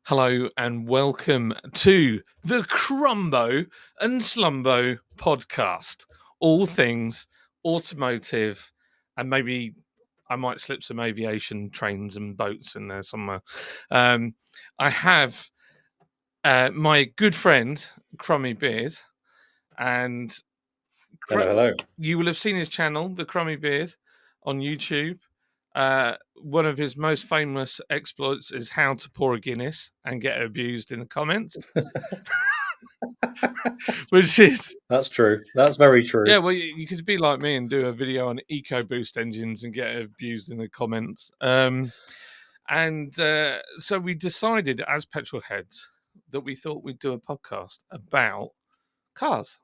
Hello and welcome to the Crumbo and Slumbo Podcast. All things automotive, and maybe I might slip some aviation trains and boats in there somewhere. I have my good friend Crummy Beard, and Hello. you will have seen his channel, the Crummy Beard, on YouTube. One of his most famous exploits is how to pour a Guinness and get abused in the comments, which is That's true. That's very true. yeah. Well, you could be like me and do a video on EcoBoost engines and get abused in the comments. So we decided as petrol heads that we thought we'd do a podcast about cars.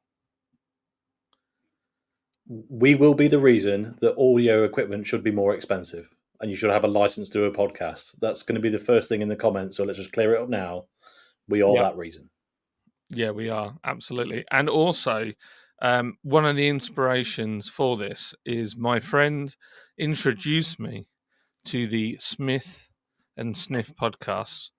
We will be the reason that audio equipment should be more expensive and you should have a license to do a podcast. That's going to be the first thing in the comments. So let's just clear it up now. We are that reason. Yeah, we are. Absolutely. And also, one of the inspirations for this is my friend introduced me to the Smith and Sniff podcasts.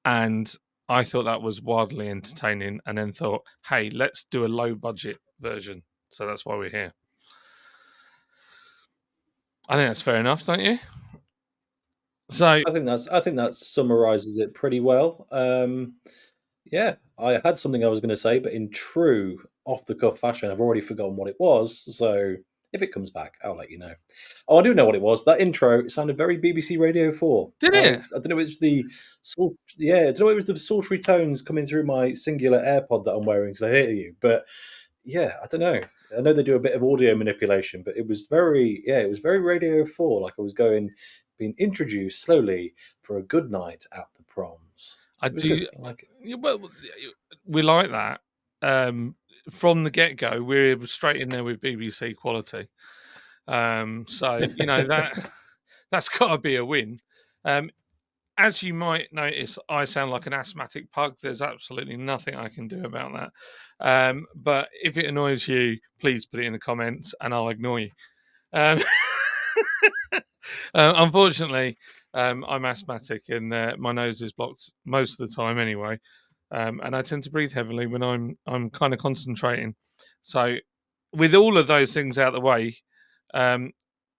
And I thought that was wildly entertaining, and then thought, hey, let's do a low budget version. So that's why we're here. I think that's fair enough, don't you? So I think that summarizes it pretty well. Yeah, I had something I was going to say, but in true off the cuff fashion, I've already forgotten what it was. So if it comes back, I'll let you know. Oh, I do know what it was. That intro sounded very BBC Radio 4. did it? I don't know if it's I don't know if it was the sultry tones coming through my singular AirPod that I'm wearing to hear you. But yeah, I don't know. I know they do a bit of audio manipulation, but it was very Radio 4. Like I was being introduced slowly for a good night at the proms. I It was do. good. I like it. Well, we like that. From the get go, we're straight in there with BBC quality. So you know that's got to be a win. As you might notice, I sound like an asthmatic pug. There's absolutely nothing I can do about that. But if it annoys you, please put it in the comments, and I'll ignore you. Unfortunately, I'm asthmatic, and my nose is blocked most of the time anyway. And I tend to breathe heavily when I'm kind of concentrating. So, with all of those things out of the way,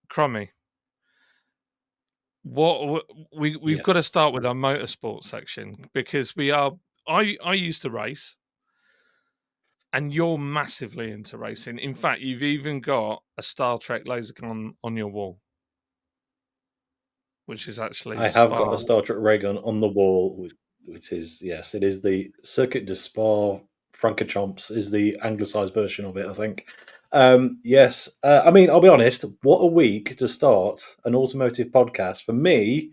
Crummy, we've got to Yes. start with our motorsport section because I used to race, and you're massively into racing. In fact, you've even got a Star Trek laser gun on your wall, which is actually I have got Spa. a Star Trek ray gun on the wall, which is, yes, it is the Circuit de Spa. Francachomps is the anglicised version of it, I think. Yes. I mean, I'll be honest, what a week to start an automotive podcast. For me,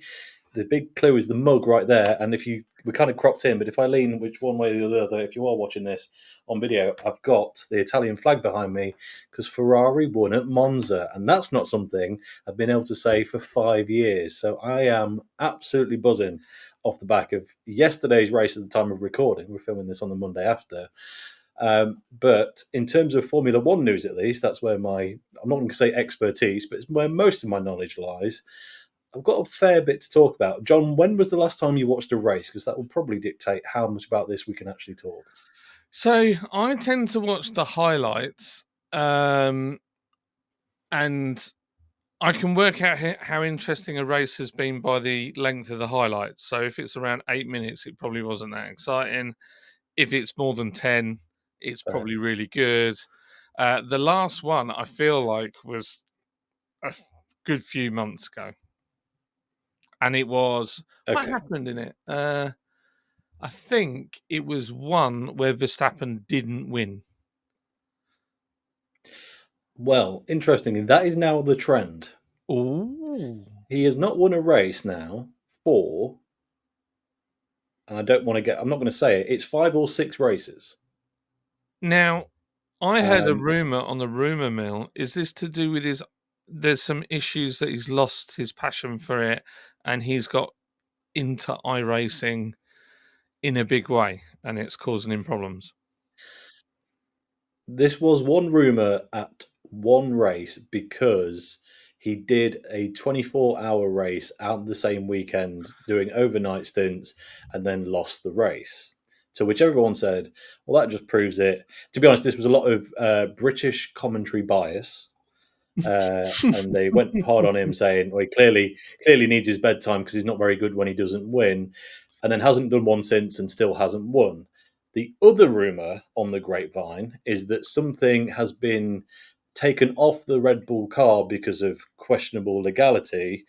the big clue is the mug right there. And we're kind of cropped in, but if I lean which one way or the other, if you are watching this on video, I've got the Italian flag behind me because Ferrari won at Monza. And that's not something I've been able to say for 5 years. So I am absolutely buzzing off the back of yesterday's race at the time of recording. We're filming this on the Monday after. But in terms of Formula One news, at least, that's where I'm not going to say expertise, but it's where most of my knowledge lies. I've got a fair bit to talk about. John, when was the last time you watched a race? Because that will probably dictate how much about this we can actually talk. So I tend to watch the highlights, and I can work out how interesting a race has been by the length of the highlights. So if it's around 8 minutes, it probably wasn't that exciting. If it's more than 10, it's probably really good. The last one I feel like was a good few months ago, and it was what happened in it. I think it was one where Verstappen didn't win. Well, interestingly, that is now the trend. Ooh. He has not won a race now for, and I'm not going to say it, it's 5 or 6 races. Now, I heard a rumor on the rumor mill. Is this to do with there's some issues that he's lost his passion for it and he's got into iRacing in a big way and it's causing him problems? This was one rumor at one race because he did a 24-hour race out the same weekend, doing overnight stints, and then lost the race. To which everyone said, well, that just proves it. To be honest, this was a lot of British commentary bias. And they went hard on him, saying, well, he clearly needs his bedtime because he's not very good when he doesn't win, and then hasn't done one since and still hasn't won. The other rumor on the grapevine is that something has been taken off the Red Bull car because of questionable legality,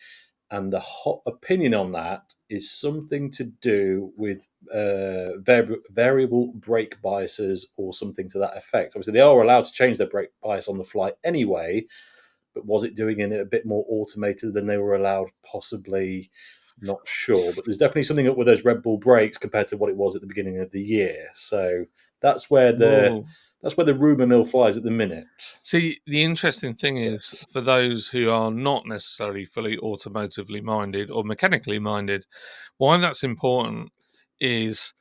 and the hot opinion on that is something to do with variable brake biases or something to that effect. Obviously, they are allowed to change their brake bias on the fly anyway, but was it doing it a bit more automated than they were allowed? Possibly, not sure. But there's definitely something up with those Red Bull brakes compared to what it was at the beginning of the year. So that's where the Whoa. rumor mill flies at the minute. See, the interesting thing is, Yes. for those who are not necessarily fully automotively minded or mechanically minded, why that's important is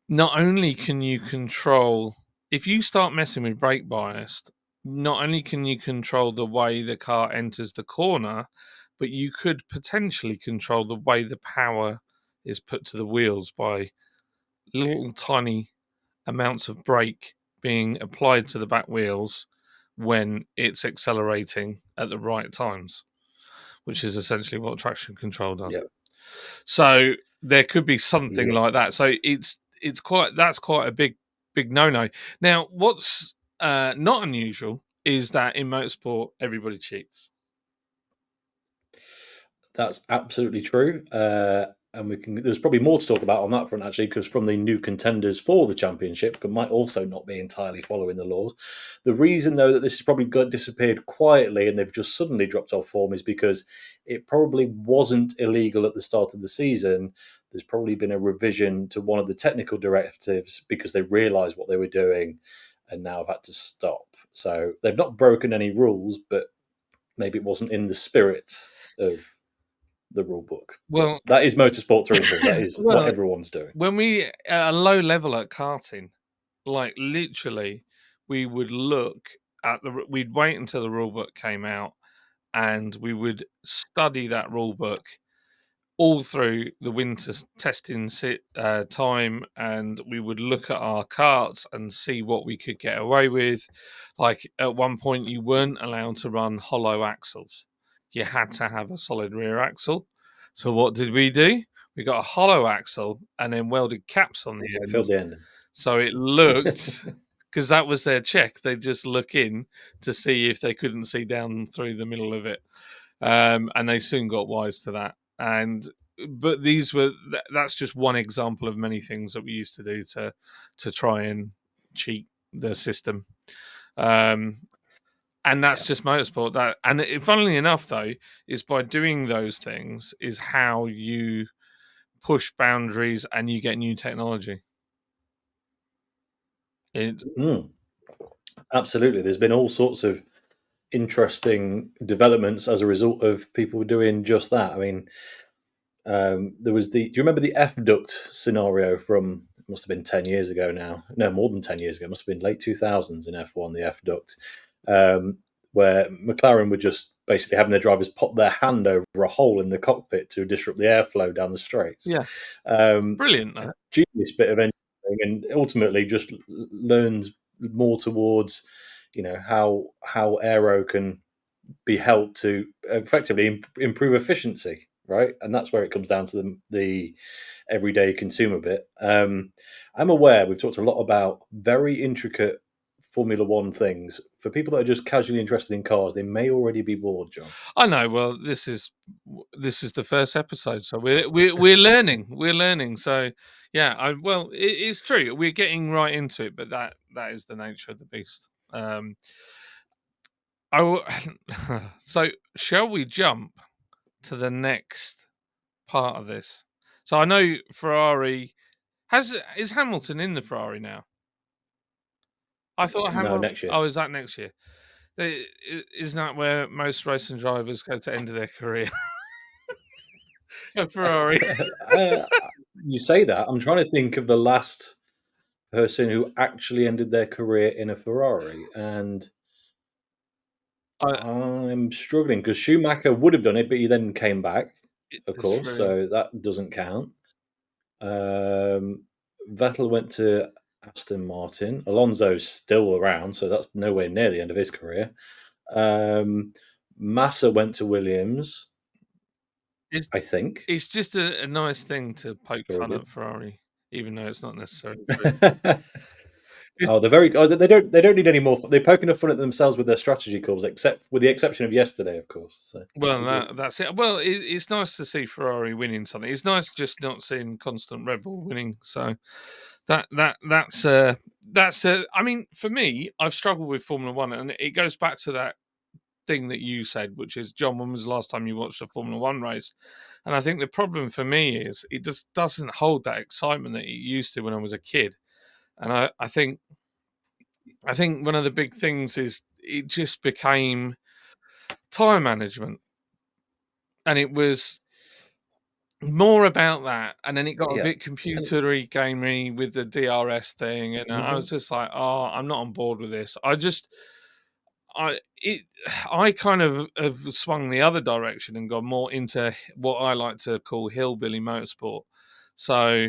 not only can you control, if you start messing with brake bias, not only can you control the way the car enters the corner, but you could potentially control the way the power is put to the wheels by little tiny amounts of brake being applied to the back wheels when it's accelerating at the right times, which is essentially what traction control does. Yeah. So there could be something Yeah. like that. So it's quite, that's quite a big no. Now, what's not unusual is that in motorsport everybody cheats. That's absolutely true. And there's probably more to talk about on that front, actually, because from the new contenders for the championship, who might also not be entirely following the laws. The reason, though, that this has probably disappeared quietly and they've just suddenly dropped off form is because it probably wasn't illegal at the start of the season. There's probably been a revision to one of the technical directives because they realised what they were doing and now have had to stop. So they've not broken any rules, but maybe it wasn't in the spirit of the rule book. But Well, that is motorsport through and through. That is what well, everyone's doing. when we at a low level at karting, like literally, we would look at we'd wait until the rule book came out, and we would study that rule book all through the winter testing time, and we would look at our carts and see what we could get away with. Like at one point, you weren't allowed to run hollow axles; you had to have a solid rear axle. So what did we do? We got a hollow axle and then welded caps on the end, Filled the ending. so it looked, because that was their check. They'd just look in to see if they couldn't see down through the middle of it. And they soon got wise to that. But that's just one example of many things that we used to do to try and cheat the system. And that's Yeah. just motorsport. Funnily enough, though, is by doing those things is how you push boundaries and you get new technology. Absolutely. There's been all sorts of interesting developments as a result of people doing just that. I mean, there was do you remember the F duct scenario from, it must have been 10 years ago now? No, more than 10 years ago. It must have been late 2000s in F1, the F duct, where McLaren were just basically having their drivers pop their hand over a hole in the cockpit to disrupt the airflow down the straights. Yeah, brilliant. A genius bit of engineering, and ultimately just learns more towards, how aero can be helped to effectively improve efficiency, right? And that's where it comes down to the everyday consumer bit. I'm aware we've talked a lot about very intricate Formula One things. For people that are just casually interested in cars, they may already be bored, John. I know. Well, this is the first episode, so we're learning. We're learning. So yeah, well, it's true. We're getting right into it, but that is the nature of the beast. So shall we jump to the next part of this? So I know Ferrari is Hamilton in the Ferrari now. I thought No, Hamilton. next year. Oh, is that next year? Isn't that where most racing drivers go to end their career? A Ferrari. You say that. I'm trying to think of the last person who actually ended their career in a Ferrari, and I'm struggling because Schumacher would have done it, but he then came back, of It's course, true. so that doesn't count. Vettel went to Aston Martin. Alonso's still around, so that's nowhere near the end of his career. Massa went to Williams, It's I think. it's just a nice thing to poke Sure fun he at Ferrari, even though it's not necessarily true. did. It's Oh, they're very. Oh, they don't need any more. They poke enough fun at themselves with their strategy calls, except with the exception of yesterday, of course. So well, all good. that's it. Well, it's nice to see Ferrari winning something. It's nice just not seeing constant Red Bull winning. So that's I mean, for me, I've struggled with Formula One, and it goes back to that thing that you said, which is, John, when was the last time you watched a Formula One race? And I think the problem for me is it just doesn't hold that excitement that it used to when I was a kid. And I think one of the big things is it just became time management, and it was more about that, and then it got a Yeah. bit Can, computery gamey with the DRS thing, and I was mhm. just like, "Oh, I'm not on board with this." I it I kind of have swung the other direction and gone more into what I like to call hillbilly motorsport. So,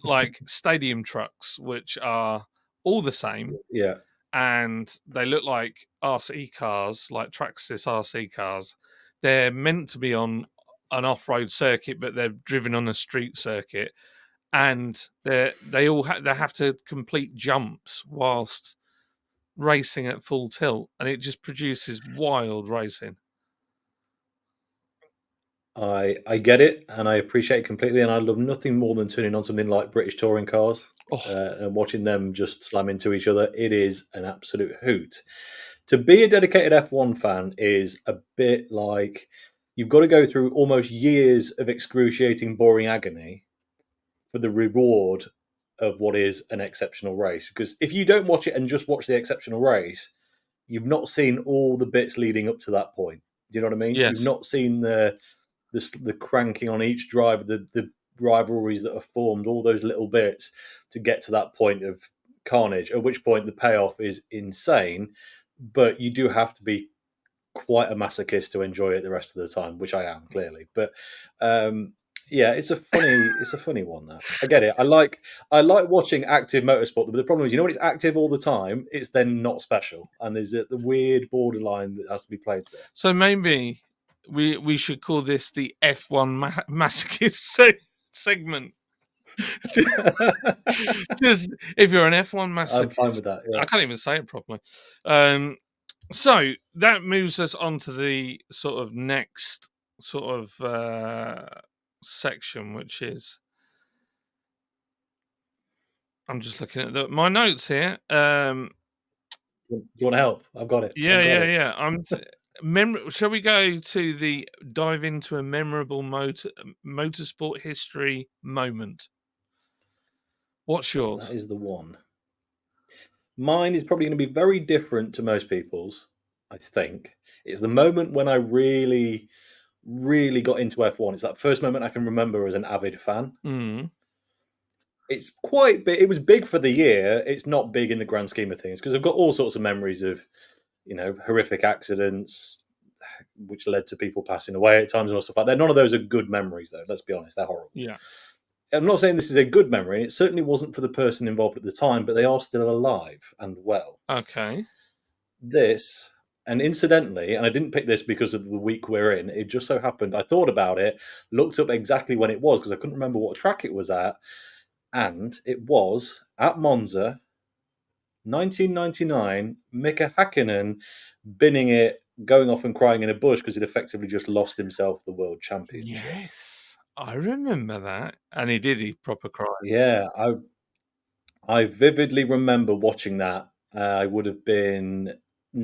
like stadium trucks, which are all the same, Yeah. and they look like RC cars, like Traxxas RC cars. They're meant to be on an off-road circuit, but they're driven on a street circuit, and they have to complete jumps whilst racing at full tilt, and it just produces wild racing. I get it, and I appreciate it completely, and I love nothing more than turning on something like British touring cars Oh, and watching them just slam into each other. It is an absolute hoot. To be a dedicated F1 fan is a bit like you've got to go through almost years of excruciating, boring agony for the reward of what is an exceptional race. Because if you don't watch it and just watch the exceptional race, you've not seen all the bits leading up to that point. Do you know what I mean? You've yes. not seen the cranking on each driver, the rivalries that are formed, all those little bits to get to that point of carnage. At which point the payoff is insane, but you do have to be quite a masochist to enjoy it the rest of the time, which I am clearly. But um, yeah, it's a funny one. That I get it. I like watching active motorsport, but the problem is, when it's active all the time, it's then not special, and there's the weird borderline that has to be played there. So maybe we should call this the F1 masochist segment. Just if you're an F1 I'm fine masochist, with that. I Yeah. can't even say it properly. Um, so that moves us on to the sort of next sort of section, which is, I'm just looking at my notes here. Do you want to help? I've got it. I've Yeah, got yeah, it. yeah. Shall we go to the dive into a memorable motorsport history moment? What's That yours? is the one. Mine is probably going to be very different to most people's. I think it's the moment when I really, really got into F1. It's that first moment I can remember as an avid fan. Mm, It's quite big. It was big for the year. It's not big in the grand scheme of things because I've got all sorts of memories of, horrific accidents, which led to people passing away at times and all stuff like that. None of those are good memories, though. Let's be honest, they're horrible. yeah. I'm not saying this is a good memory, and it certainly wasn't for the person involved at the time, but they are still alive and well. Okay. This, and incidentally, and I didn't pick this because of the week we're in, it just so happened I thought about it, looked up exactly when it was because I couldn't remember what track it was at, and it was at Monza, 1999, Mika Hakkinen binning it, going off and crying in a bush because he'd effectively just lost himself the world championship. Yes, I remember that, and he did. He proper cried. Yeah, I vividly remember watching that. I would have been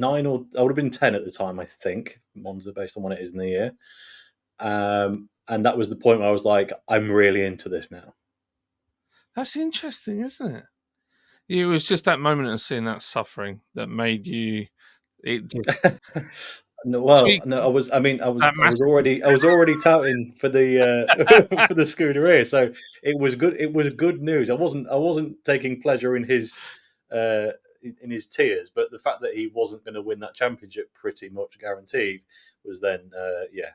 I would have been 10 at the time, I think, Monza, based on when it is in the year. And that was the point where I was like, I'm really into this now. That's interesting, isn't it? It was just that moment of seeing that suffering that made you. It just No, well, tweaked no, I was. I mean, I that was. I was masochist. already. I was already touting for the for the Scuderia, so it was good. It was good news. I wasn't. I wasn't taking pleasure in his, uh, in his tears. But the fact that he wasn't going to win that championship, pretty much guaranteed, was then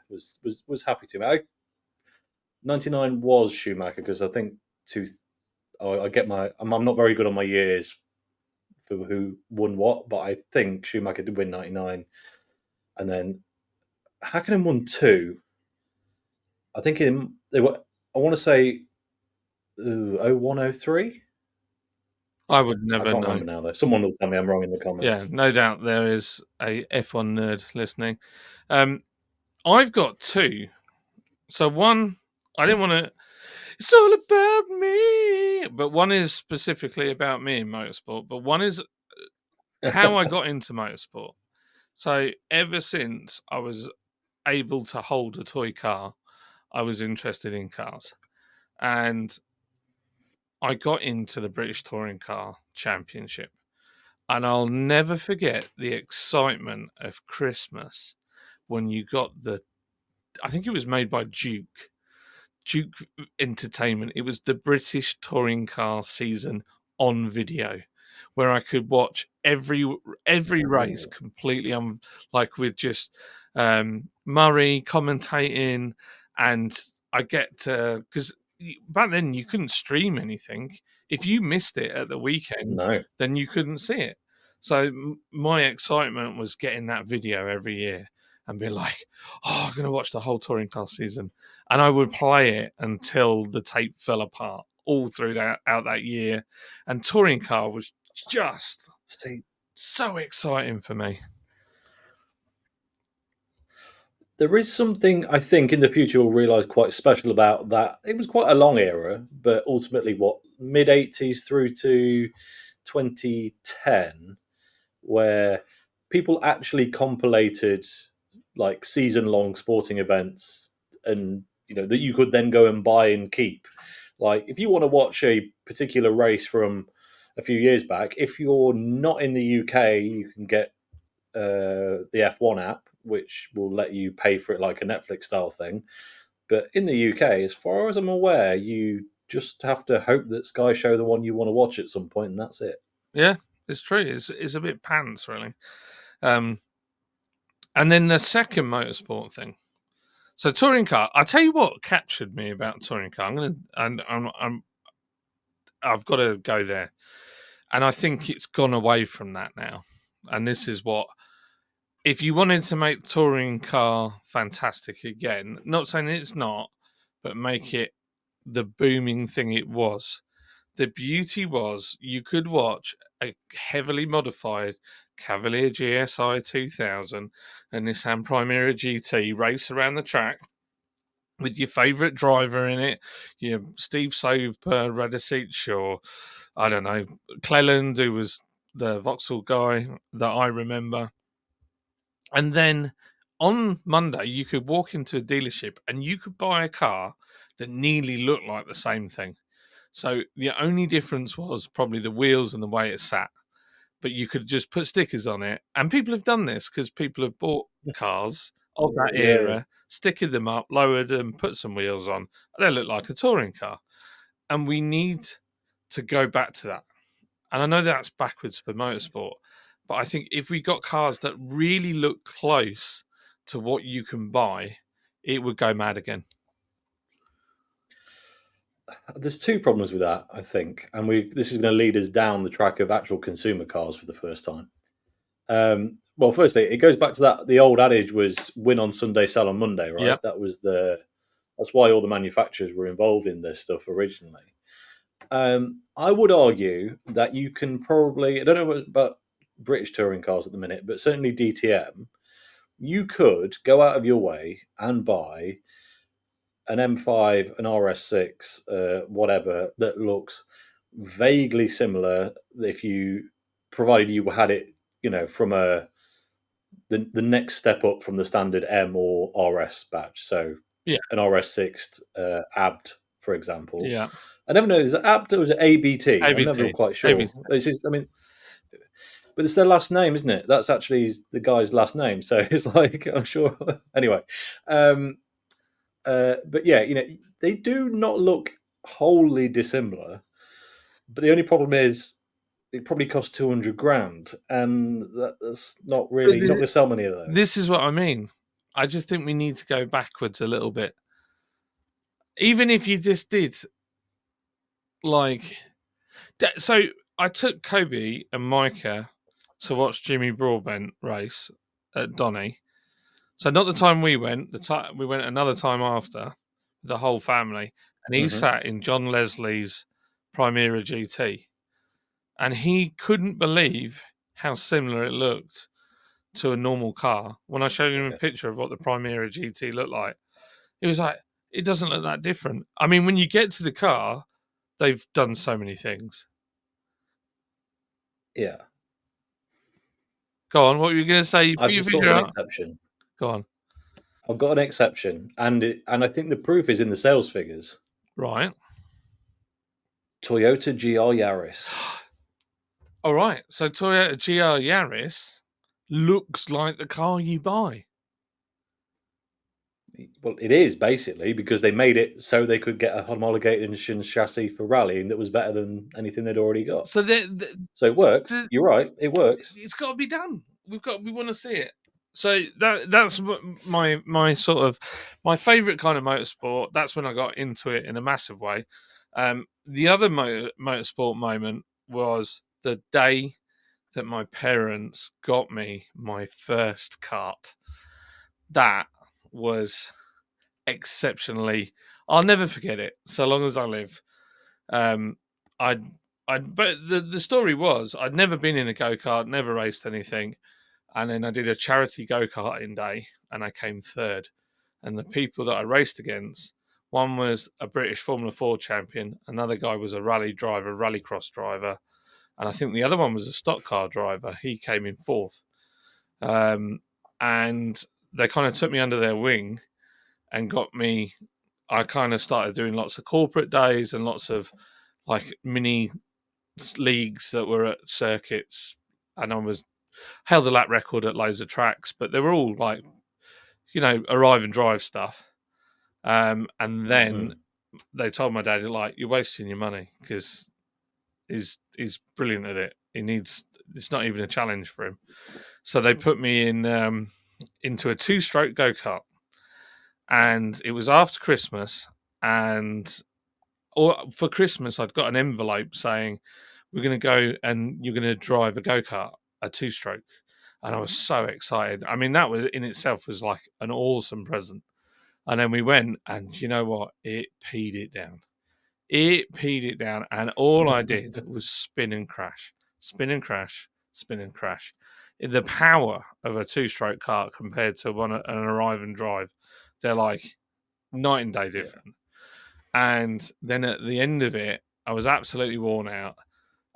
was happy to me. 99 was Schumacher because I think two. I get my. I'm not very good on my years for who won what, but I think Schumacher did win 99, and then Hakkinen won two. I think they were. I want to say 0103. I would I never can't know. remember now though. Someone will tell me I'm wrong in the comments. Yeah, no doubt there is a F1 nerd listening. I've got two. So one, I didn't want to. It's all about me, but one is specifically about me in motorsport. But one is how I got into motorsport. So ever since I was able to hold a toy car, I was interested in cars, and I got into the British Touring Car Championship. And I'll never forget the excitement of Christmas when you got I think it was made by Duke Entertainment. It was the British touring car season on video, where I could watch every race completely on, like with just Murray commentating, and I get to, because back then you couldn't stream anything. If you missed it at the weekend, No. then you couldn't see it. So my excitement was getting that video every year and being like, "Oh, I'm going to watch the whole touring car season." And I would play it until the tape fell apart all through out that year. And touring car was just See, so exciting for me. there is something I think in the future we'll realise quite special about that. It was quite a long era, but ultimately, what, mid 80s through to 2010, where people actually compilated like season long sporting events, and that you could then go and buy and keep. Like if you want to watch a particular race from a few years back, if you're not in the UK, you can get the F1 app, which will let you pay for it like a Netflix style thing. But in the UK, as far as I'm aware, you just have to hope that Sky show the one you want to watch at some point, and that's it. Yeah, it's true. It's a bit pants, really. And then the second motorsport thing. So touring car. I'll tell you what captured me about touring car. I've got to go there, and I think it's gone away from that now. And this is what, if you wanted to make touring car fantastic again, not saying it's not, but make it the booming thing it was. The beauty was you could watch a heavily modified Cavalier GSI 2000 and Nissan Primera GT race around the track with your favourite driver in it, Steve Sauber, Radicic, or I don't know, Cleland, who was the Vauxhall guy that I remember. And then on Monday, you could walk into a dealership and you could buy a car that nearly looked like the same thing. So the only difference was probably the wheels and the way it sat. But you could just put stickers on it. And people have done this because people have bought cars of that Yeah. era, stickered them up, lowered them, put some wheels on. They look like a touring car. And we need to go back to that. And I know that's backwards for motorsport, but I think if we got cars that really look close to what you can buy, it would go mad again. There's two problems with that, I think, and this is going to lead us down the track of actual consumer cars for the first time. Well, firstly, it goes back to that. The old adage was "win on Sunday, sell on Monday," right? Yep. That's why all the manufacturers were involved in this stuff originally. I would argue that you can probably, I don't know about British touring cars at the minute, but certainly DTM, you could go out of your way and buy an M5, an RS6, whatever, that looks vaguely similar if you, provided you had it, from the next step up from the standard M or RS badge. So Yeah. an RS6 ABT, for example. Yeah. I never know, is it ABT or is it ABT? I'm never ABT. quite sure. ABT. It's just, but it's their last name, isn't it? That's actually the guy's last name. So it's like, I'm sure. Anyway, but yeah, they do not look wholly dissimilar. But the only problem is it probably costs 200 grand, and that's not But really. You're not going to sell many of those. this is what I mean. I just think we need to go backwards a little bit. Even if you just did like, so I took Kobe and Micah to watch Jimmy Broadbent race at Donny. So not the time we went, the time we went another time after, the whole family, and he Hmm. sat in John Leslie's Primera GT, and he couldn't believe how similar it looked to a normal car. When I showed him a Yeah. picture of what the Primera GT looked like, he was like, "It doesn't look that different." I mean, when you get to the car, they've done so many things. Yeah. Go on, what were you going to say? Put I've your just thought finger of an out. exception. Go on. I've got an exception, and I think the proof is in the sales figures. Right. Toyota GR Yaris. All right. So Toyota GR Yaris looks like the car you buy. Well, it is basically because they made it so they could get a homologated chassis for rallying that was better than anything they'd already got. So So it works. You're right. It works. it's got to be done. We want to see it. So that's my sort of my favorite kind of motorsport. That's when I got into it in a massive way. The other motorsport moment was the day that my parents got me my first kart. That was exceptionally. I'll never forget it so long as I live. Um, I, but the story was I'd never been in a go kart, never raced anything, and then I did a charity go karting day, and I came third. And the people that I raced against, one was a British Formula 4 champion, another guy was a rally driver, rallycross driver, and I think the other one was a stock car driver. He came in fourth, and they kind of took me under their wing and got me. I kind of started doing lots of corporate days and lots of like mini leagues that were at circuits, and I was held the lap record at loads of tracks, but they were all like, arrive and drive stuff. And then Mm. they told my dad, like, you're wasting your money because he's brilliant at it. It's not even a challenge for him. So they put me in into a two-stroke go kart, and it was after Christmas, and or for Christmas I'd got an envelope saying we're going to go and you're going to drive a go kart, a two-stroke, and I was so excited. I mean, that was in itself was like an awesome present. And then we went, and you know what? It peed it down. It peed it down, and all I did was spin and crash, spin and crash, spin and crash. The power of a two-stroke kart compared to an arrive and drive, they're like night and day Yeah. different. And then at the end of it, I was absolutely worn out,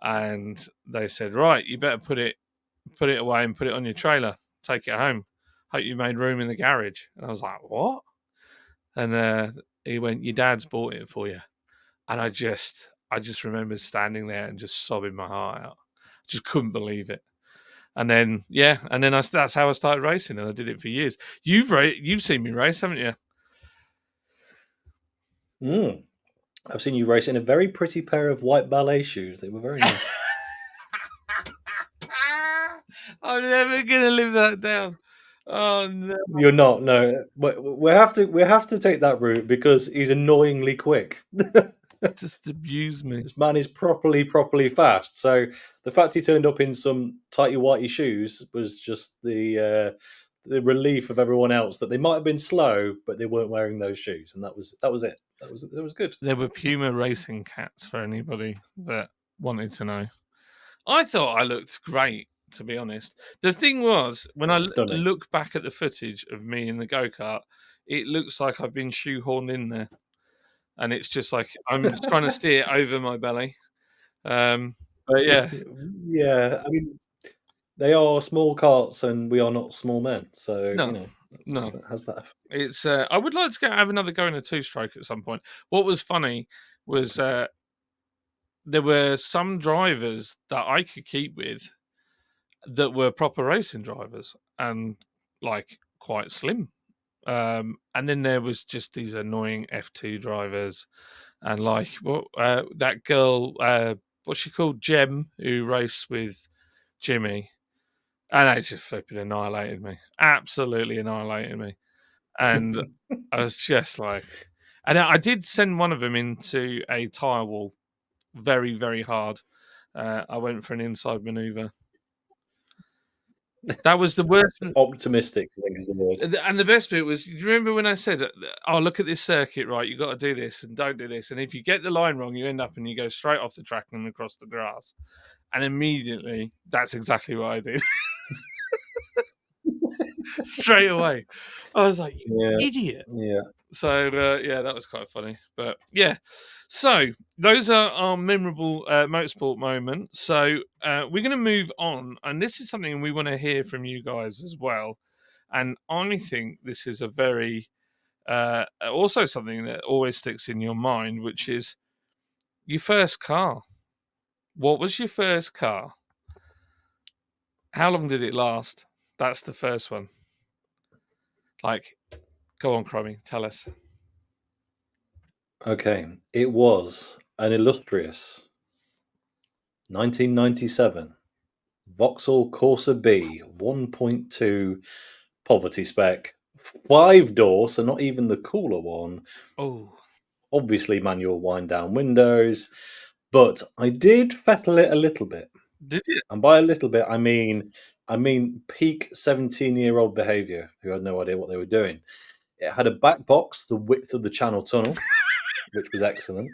and they said, "Right, you better put it away and put it on your trailer. Take it home. Hope you made room in the garage." And I was like, "What?" And he went, "Your dad's bought it for you." And I just remember standing there and just sobbing my heart out. Just couldn't believe it. And then that's how I started racing, and I did it for years. You've seen me race, haven't you? Mm. I've seen you race in a very pretty pair of white ballet shoes. They were very nice. I'm never gonna live that down. Oh no! You're not. No, we have to take that route because he's annoyingly quick. Just abuse me. This man is properly fast. So the fact he turned up in some tighty whitey shoes was just the relief of everyone else that they might have been slow, but they weren't wearing those shoes, and that was it. That was good. There were Puma racing cats for anybody that wanted to know. I thought I looked great, to be honest. The thing was, when I Stunning. look back at the footage of me in the go kart, it looks like I've been shoehorned in there, and it's just like I'm just trying to steer over my belly. But yeah, Yeah, I mean they are small carts, and we are not small men, so no, no. that has that effect. It's. I would like to have another go in a two-stroke at some point. What was funny was there were some drivers that I could keep with that were proper racing drivers and like quite slim. And then there was just these annoying F2 drivers and like that girl what's she called? Jem, who raced with Jimmy. And they just flipping annihilated me. Absolutely annihilated me. And I was just like, and I did send one of them into a tyre wall very, very hard. I went for an inside manoeuvre. That was the worst. Optimistic, I think is the word. And the best bit was, you remember when I said, "Oh, look at this circuit, right? You got to do this and don't do this, and if you get the line wrong, you end up and you go straight off the track and across the grass." And immediately, that's exactly what I did. Straight away, I was like, "You Yeah, idiot!" yeah. So yeah, that was quite funny. But yeah, so those are our memorable motorsport moments. So we're going to move on, and this is something we want to hear from you guys as well. And I think this is a very also something that always sticks in your mind, which is your first car. What was your first car? How long did it last? That's the first one. Like, go on, Crummy, tell us. Okay, it was an illustrious 1997 Vauxhall Corsa B 1.2 poverty spec, 5-door, so not even the cooler one. Oh, Obviously, manual wind down windows, but I did fettle it a little bit, did it? and by a little bit, I mean peak 17-year-old behaviour who had no idea what they were doing. It had a back box the width of the Channel Tunnel, which was excellent.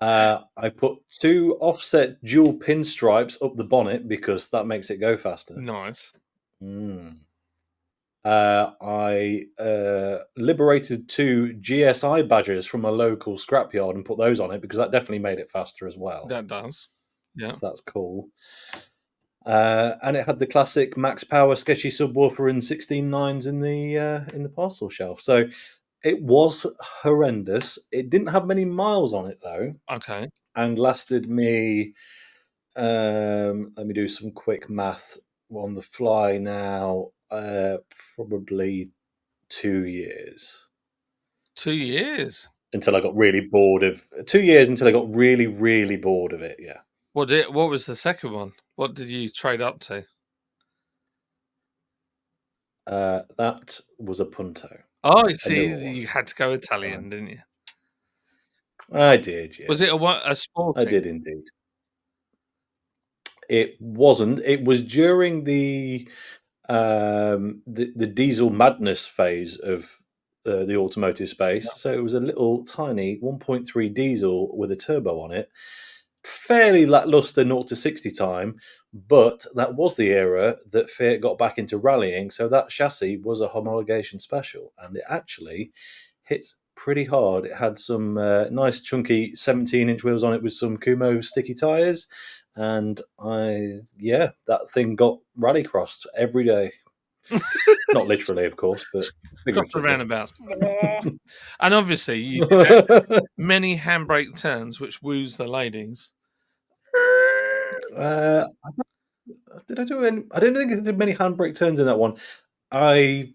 I put 2 offset dual pinstripes up the bonnet because that makes it go faster. Nice. Mm. I liberated 2 GSI badges from a local scrapyard and put those on it because that definitely made it faster as well. That does. Yeah. So that's cool. And it had the classic max power sketchy subwoofer and 16.9s in the parcel shelf. So it was horrendous. It didn't have many miles on it though, Okay. and lasted me. Let me do some quick math on the fly now. Probably 2 years 2 years. until I got really bored of 2 years until I got really, really bored of it. Yeah. What was the second one? What did you trade up to? That was a Punto, Oh, I a see. newer one You had to go at the time. Italian, didn't you? I did, Was yeah. it a I sporting? did indeed. It wasn't. It was during the diesel madness phase of the automotive space. So it was a little tiny 1.3 diesel with a turbo on it, fairly lackluster 0 to 60 time, but that was the era that Fiat got back into rallying. So that chassis was a homologation special, and it actually hit pretty hard. It had some nice chunky 17-inch wheels on it with some Kumo sticky tires. And that thing got rallycrossed every day. Not literally, of course, but Across the figuratively. roundabouts. And obviously, you did many handbrake turns, which woos the ladies. uh, did I do any? I don't think I did many handbrake turns in that one. I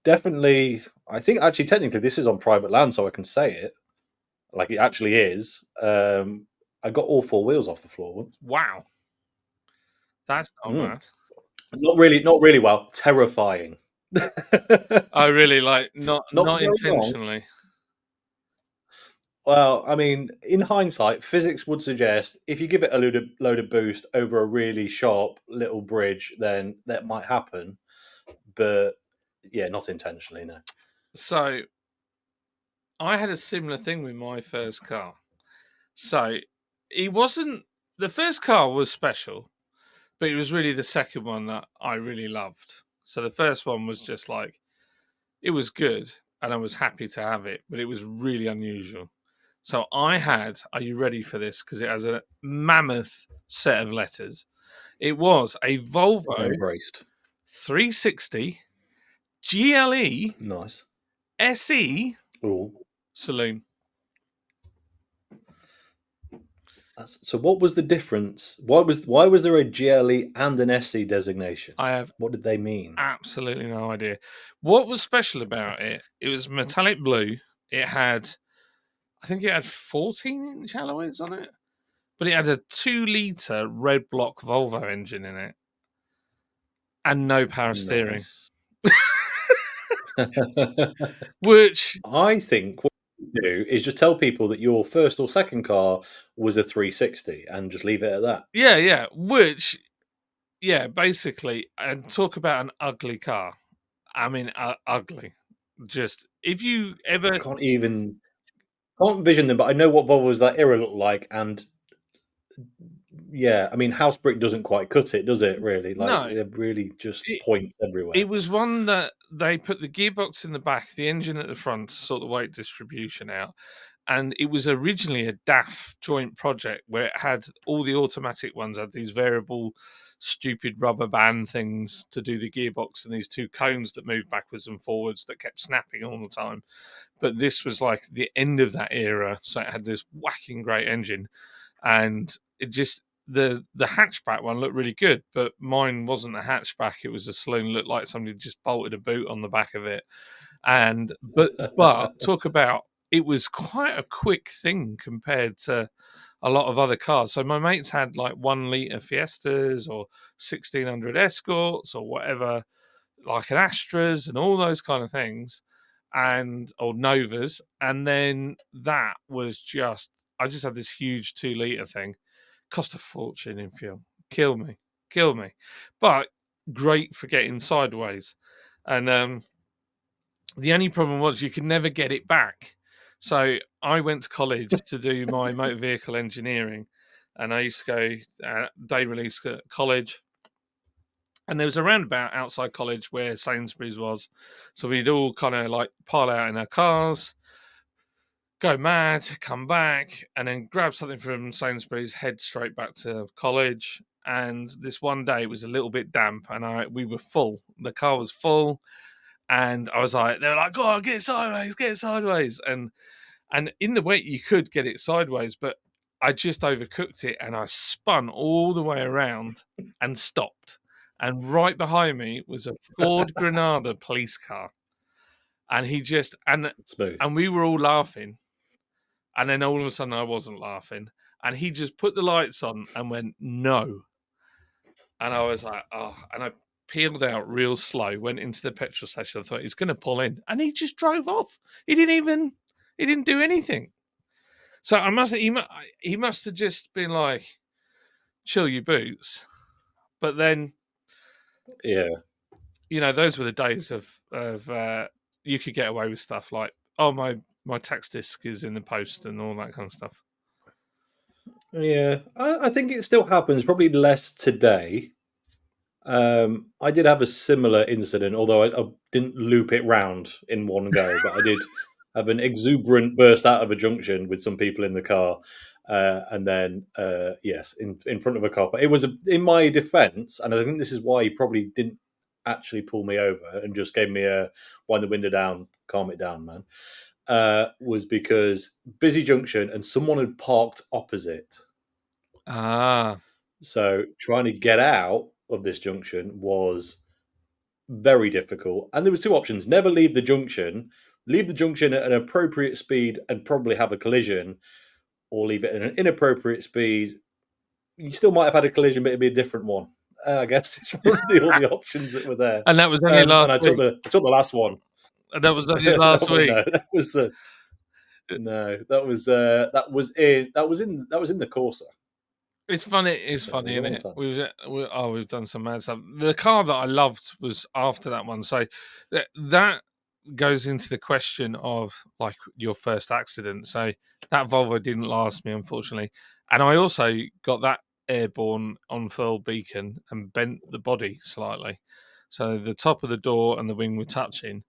definitely, I think actually, technically, this is on private land, so I can say it like it actually is. I got all 4 wheels off the floor once. Wow, that's not Mm. bad. Not really well. Terrifying. I really like not Not for not very long. intentionally. Well, I mean, in hindsight, physics would suggest if you give it a load of boost over a really sharp little bridge, then that might happen. But yeah, not intentionally, no. So I had a similar thing with my first car. So it wasn't the first car was special, but it was really the second one that I really loved. So the first one was just like it was good and I was happy to have it, but it was really unusual. So I had, are you ready for this? Because it has a mammoth set of letters. It was a Volvo I'm braced. 360 GLE Nice. SE Oh, saloon. so what was the difference? Why was there a GLE and an SC designation? I have What did they mean? absolutely no idea. What was special about it? It was metallic blue. It had, I think it had 14-inch alloys on it. but it had a 2-litre red block Volvo engine in it and no power steering. Nice. Which, I think what you do is just tell people that your first or second car was a 360 and just leave it at that. yeah, which, yeah, basically, and talk about an ugly car. I mean, ugly. Just, if you ever, Can't envision them, but I know what Volvos that era looked like, and yeah, I mean, house brick doesn't quite cut it, does it? Really, like no, they're really just it, points it everywhere. was one that they put the gearbox in the back, the engine at the front to sort the weight distribution out. And it was originally a DAF joint project where it had all the automatic ones had these variable, stupid rubber band things to do the gearbox and these 2 cones that moved backwards and forwards that kept snapping all the time. But this was like the end of that era, so it had this whacking great engine, and it just the hatchback one looked really good, but mine wasn't a hatchback; it was a saloon. It looked like somebody just bolted a boot on the back of it, and but talk about, it was quite a quick thing compared to a lot of other cars. So my mates had like 1-litre Fiestas or 1600 Escorts or whatever, like an Astras and all those kind of things, and or Novas, and then that was just, I just had this huge 2-litre thing, cost a fortune in fuel, kill me, but great for getting sideways, and the only problem was you could never get it back. So I went to college to do my motor vehicle engineering, and I used to go day release at college. And there was a roundabout outside college where Sainsbury's was. So we'd all kind of like pile out in our cars, go mad, come back, and then grab something from Sainsbury's, head straight back to college. And this one day it was a little bit damp, and we were full. The car was full, and I was like, they were like, "Go on, get it sideways." And in the wet you could get it sideways, but I just overcooked it, and I spun all the way around and stopped. And right behind me was a Ford Granada police car, and he just Smooth. and we were all laughing, and then all of a sudden I wasn't laughing, and he just put the lights on and went no, and I was like, oh, and I peeled out real slow, went into the petrol station. I thought he's going to pull in, and he just drove off. He didn't do anything. So he must have just been like, chill your boots. But then, Yeah. those were the days of you could get away with stuff like, oh, my tax disc is in the post and all that kind of stuff. Yeah, I think it still happens. Probably less today. I did have a similar incident, although I didn't loop it round in one go, but I did have an exuberant burst out of a junction with some people in the car, and then yes, in front of a car. But it was in my defence, and I think this is why he probably didn't actually pull me over and just gave me a wind the window down, calm it down, man. Was because busy junction and someone had parked opposite. Ah, So trying to get out of this junction was very difficult. And there was 2 options: never leave the junction at an appropriate speed and probably have a collision, or leave it at an inappropriate speed. You still might have had a collision, but it'd be a different one. I guess it's probably all the options that were there. and that was only And last I took week. the last one. And that was only no, last week. no, that was no, that was in the Corsa. It's funny. It's So it funny, was a isn't long it? time. We've done some mad stuff. The car that I loved was after that one. So that goes into the question of like your first accident. So that Volvo didn't last me, unfortunately, and I also got that airborne on full beacon and bent the body slightly. So the top of the door and the wing were touching,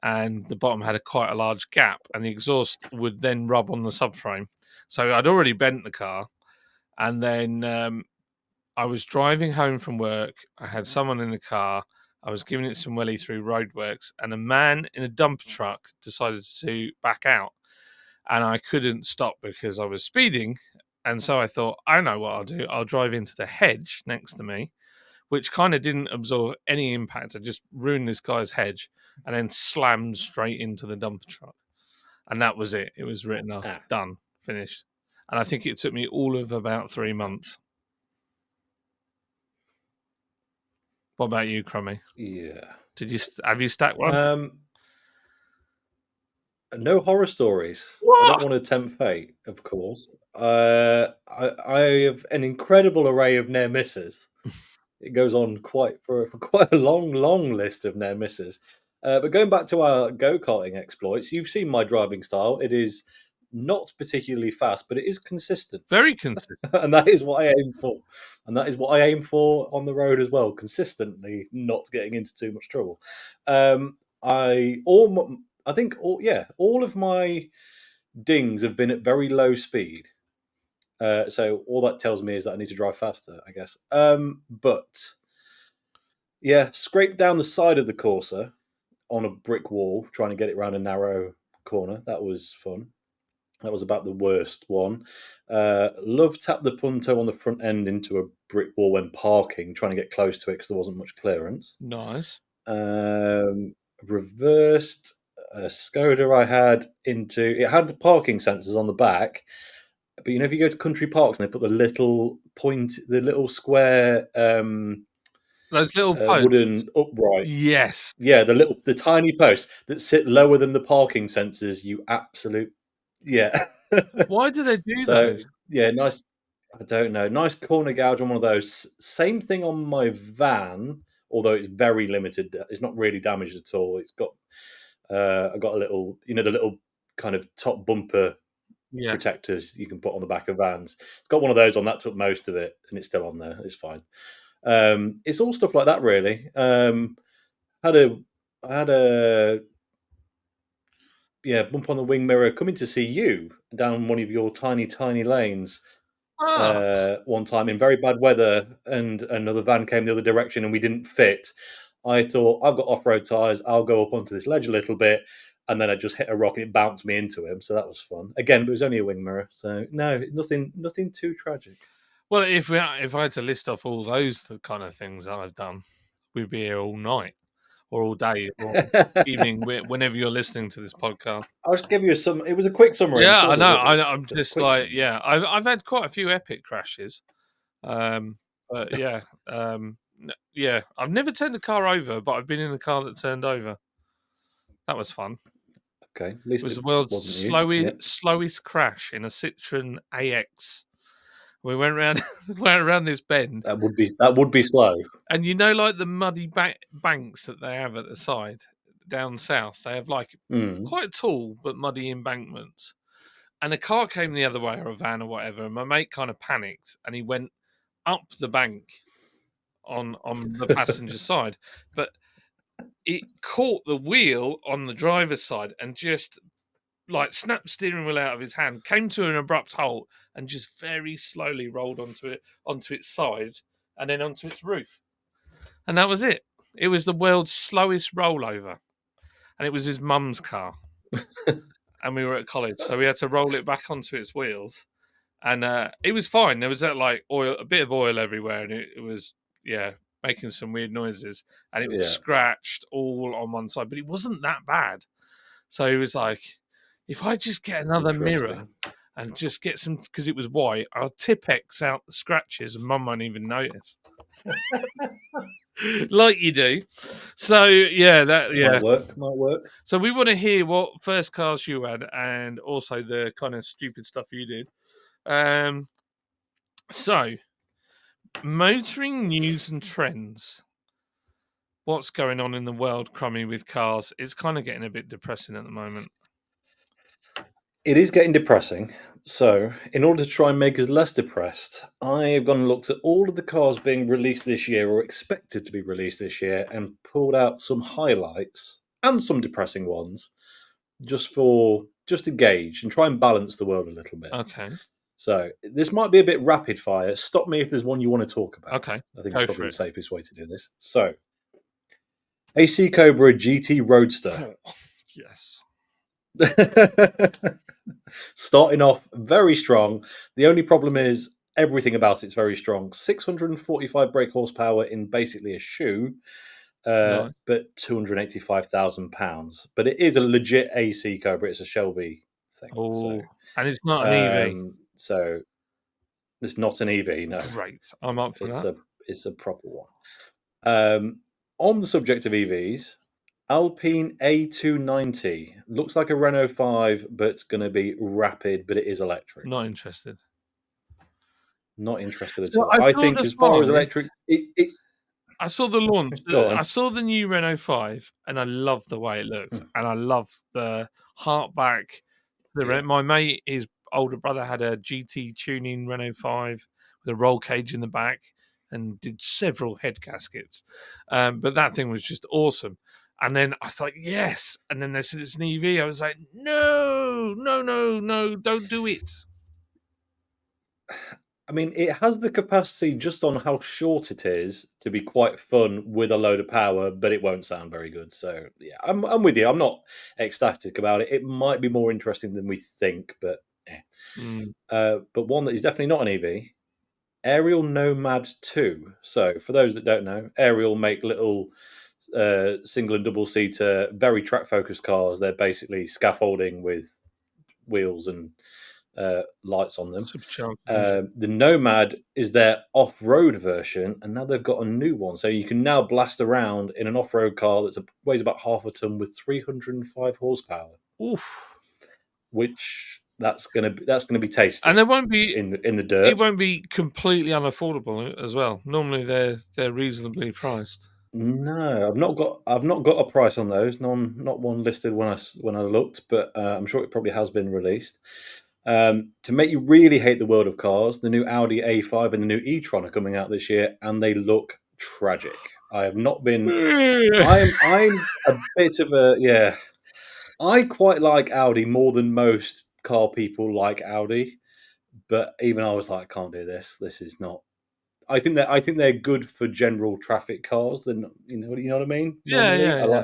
and the bottom had quite a large gap, and the exhaust would then rub on the subframe. So I'd already bent the car, and then I was driving home from work. I had someone in the car. I was giving it some welly through roadworks, and a man in a dumper truck decided to back out, and I couldn't stop because I was speeding. And so I thought, I know what I'll do. I'll drive into the hedge next to me, which kind of didn't absorb any impact. I just ruined this guy's hedge and then slammed straight into the dumper truck. And that was it. It was written off, Ah, done, finished. and I think it took me all of about 3 months. What about you, Crummy? Yeah. Have you stacked one? No horror stories. I What? don't want to tempt fate, of course. I have an incredible array of near misses. It goes on for quite a long list of near misses. But going back to our go-karting exploits, you've seen my driving style. It is not particularly fast, but it is consistent. Very consistent. And that is what I aim for. And that is what I aim for on the road as well, consistently not getting into too much trouble. I think all of my dings have been at very low speed. So all that tells me is that I need to drive faster, I guess. But yeah, scraped down the side of the Corsa on a brick wall, trying to get it around a narrow corner. That was fun. That was about the worst one. Love tapped the Punto on the front end into a brick wall when parking, trying to get close to it because there wasn't much clearance. Nice. Reversed a Skoda I had into. It had the parking sensors on the back, but you know, if you go to country parks and they put the little square Those little posts. wooden uprights. Yes. Yeah, the tiny posts that sit lower than the parking sensors. You absolute yeah. Why do they do So those? yeah, nice. I don't know. Nice corner gouge on one of those. Same thing on my van, although it's very limited. It's not really damaged at all. It's got I got a little, the little kind of top bumper Yeah. protectors you can put on the back of vans. It's got one of those on. That took most of it, and it's still on there. It's fine. It's all stuff like that, really. Had a I had a bump on the wing mirror coming to see you down one of your tiny lanes Ah, one time in very bad weather, and another van came the other direction, and we didn't fit. I thought, I've got off-road tires. I'll go up onto this ledge a little bit, and then I just hit a rock and it bounced me into him. So that was fun. Again, but it was only a wing mirror, so no, nothing too tragic. well, if I had to list off all those kind of things that I've done, we'd be here all night or all day or evening, whenever you're listening to this podcast. I'll just give you some. It was a quick summary. I'm Yeah, sure I there's know. others. I'm Just a just quick like, summary. yeah, I've had quite a few epic crashes. But yeah, yeah, I've never turned a car over, but I've been in a car that turned over. That was fun. Okay, at It least was it the world's wasn't you. Yep. slowest crash in a Citroen AX. We went around went around this bend, That would be slow. and like the muddy banks that they have at the side down south. They have like Mm. quite tall but muddy embankments. And a car came the other way, or a van or whatever, and my mate kind of panicked, and he went up the bank on the passenger side, but it caught the wheel on the driver's side and just like snapped the steering wheel out of his hand, came to an abrupt halt, and just very slowly rolled onto its side and then onto its roof. And that was it. It was the world's slowest rollover. And it was his mum's car. And we were at college, so we had to roll it back onto its wheels. And it was fine. There was like a bit of oil everywhere, and it was making some weird noises, and it was Yeah. scratched all on one side, but it wasn't that bad. So he was like, if I just get another mirror Interesting. and just get some, because it was white, I'll Tipex out the scratches, and Mum won't even notice. Like you do. So Might work. So we want to hear what first cars you had, and also the kind of stupid stuff you did. So, motoring news and trends. What's going on in the world, Crummy, with cars? It's kind of getting a bit depressing at the moment. It is getting depressing. So, in order to try and make us less depressed, I've gone and looked at all of the cars being released this year or expected to be released this year and pulled out some highlights and some depressing ones just to gauge and try and balance the world a little bit. Okay. So, this might be a bit rapid fire. Stop me if there's one you want to talk about. Okay. I think Go it's for probably the it. safest way to do this. So, AC Cobra GT Roadster. Yes. Starting off very strong. The only problem is everything about it's very strong. 645 brake horsepower in basically a shoe, Nice. but £285,000. But it is a legit AC Cobra. It's a Shelby thing. Oh, So, and it's not an EV. So it's not an EV. No, Great. I'm up for that. it's a proper one. On the subject of EVs, Alpine A290 looks like a Renault 5, but it's going to be rapid, but it is electric. Not interested. Not interested at So all. I I saw think the as far as 5. electric, it I saw the launch. go I on. saw the new Renault 5, and I love the way it looks, and I love the hartback. Yeah. My mate, his older brother, had a GT tuning Renault 5 with a roll cage in the back, and did several head gaskets. But that thing was just awesome. And then I thought, yes. And then they said it's an EV. I was like, no, no, no, no, don't do it. I mean, it has the capacity just on how short it is to be quite fun with a load of power, but it won't sound very good. So yeah, I'm with you. I'm not ecstatic about it. It might be more interesting than we think, but eh. Mm. But one that is definitely not an EV, Aerial Nomad 2. So for those that don't know, Aerial make little single and double seater, very track focused cars. They're basically scaffolding with wheels and lights on them. Supercharged engine. The Nomad is their off-road version, and now they've got a new one. So you can now blast around in an off-road car that weighs about half a ton with 305 horsepower. Oof. Which that's gonna be tasty. And there won't be in the it dirt. won't be completely unaffordable as well. Normally they're reasonably priced. No, I've not got a price on those. Not one listed when I looked, but I'm sure it probably has been released. To make you really hate the world of cars, the new Audi A5 and the new e-tron are coming out this year, and they look tragic. I have not been. I'm a bit of a yeah. I quite like Audi more than most car people like Audi, but even I was like, I can't do this. This is not. I think they're good for general traffic cars. Than you know what I mean. Yeah, Normally, yeah, yeah.